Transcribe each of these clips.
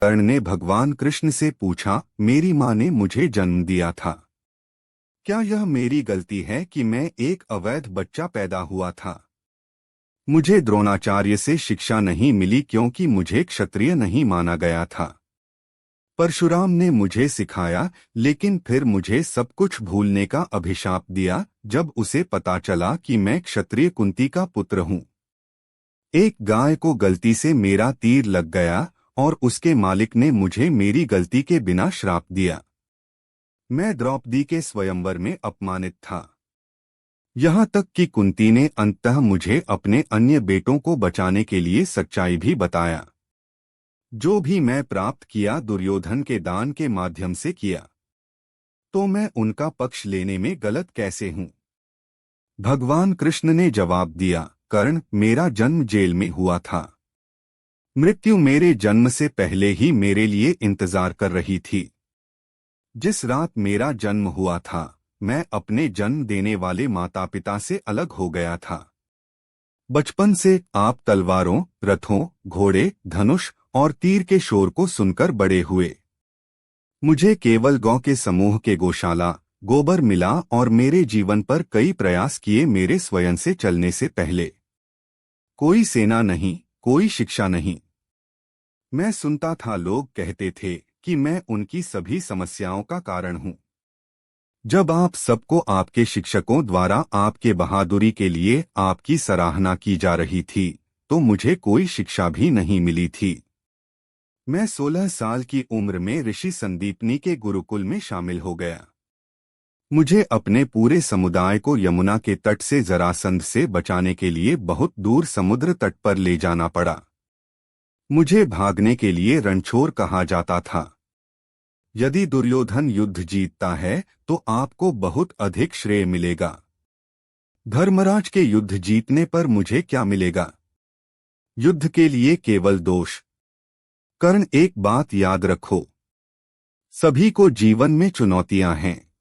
कर्ण ने भगवान कृष्ण से पूछा, मेरी माँ ने मुझे जन्म दिया था। क्या यह मेरी गलती है कि मैं एक अवैध बच्चा पैदा हुआ था? मुझे द्रोणाचार्य से शिक्षा नहीं मिली क्योंकि मुझे क्षत्रिय नहीं माना गया था। परशुराम ने मुझे सिखाया, लेकिन फिर मुझे सब कुछ भूलने का अभिशाप दिया जब उसे पता चला कि मैं क्षत्रिय कुंती का पुत्र हूँ। एक गाय को गलती से मेरा तीर लग गया और उसके मालिक ने मुझे मेरी गलती के बिना श्राप दिया। मैं द्रौपदी के स्वयंवर में अपमानित था। यहाँ तक कि कुंती ने अंततः मुझे अपने अन्य बेटों को बचाने के लिए सच्चाई भी बताया। जो भी मैं प्राप्त किया दुर्योधन के दान के माध्यम से किया, तो मैं उनका पक्ष लेने में गलत कैसे हूँ? भगवान कृष्ण ने जवाब दिया, कर्ण, मेरा जन्म जेल में हुआ था। मृत्यु मेरे जन्म से पहले ही मेरे लिए इंतजार कर रही थी। जिस रात मेरा जन्म हुआ था, मैं अपने जन्म देने वाले माता पिता से अलग हो गया था। बचपन से आप तलवारों, रथों, घोड़े, धनुष और तीर के शोर को सुनकर बड़े हुए। मुझे केवल गौ के समूह के गौशाला, गोबर मिला और मेरे जीवन पर कई प्रयास किए मेरे स्वयं से चलने से पहले। कोई सेना नहीं, कोई शिक्षा नहीं। मैं सुनता था, लोग कहते थे कि मैं उनकी सभी समस्याओं का कारण हूँ। जब आप सबको आपके शिक्षकों द्वारा आपके बहादुरी के लिए आपकी सराहना की जा रही थी, तो मुझे कोई शिक्षा भी नहीं मिली थी। मैं 16 साल की उम्र में ऋषि संदीपनी के गुरुकुल में शामिल हो गया। मुझे अपने पूरे समुदाय को यमुना के तट से जरासंध से बचाने के लिए बहुत दूर समुद्र तट पर ले जाना पड़ा। मुझे भागने के लिए रणछोड़ कहा जाता था। यदि दुर्योधन युद्ध जीतता है तो आपको बहुत अधिक श्रेय मिलेगा। धर्मराज के युद्ध जीतने पर मुझे क्या मिलेगा? युद्ध के लिए केवल दोष। कर्ण, एक बात याद रखो, सभी को जीवन में चुनौतियां हैं।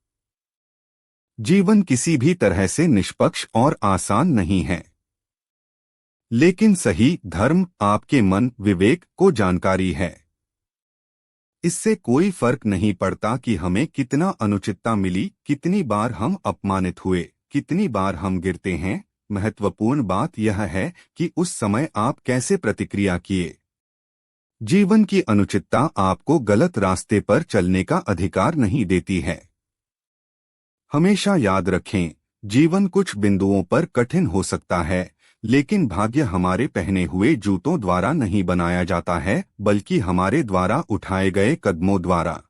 जीवन किसी भी तरह से निष्पक्ष और आसान नहीं है। लेकिन सही धर्म आपके मन, विवेक को जानकारी है। इससे कोई फर्क नहीं पड़ता कि हमें कितना अनुचितता मिली, कितनी बार हम अपमानित हुए, कितनी बार हम गिरते हैं। महत्वपूर्ण बात यह है कि उस समय आप कैसे प्रतिक्रिया किए। जीवन की अनुचितता आपको गलत रास्ते पर चलने का अधिकार नहीं देती है। हमेशा याद रखें, जीवन कुछ बिंदुओं पर कठिन हो सकता है, लेकिन भाग्य हमारे पहने हुए जूतों द्वारा नहीं बनाया जाता है, बल्कि हमारे द्वारा उठाए गए कदमों द्वारा।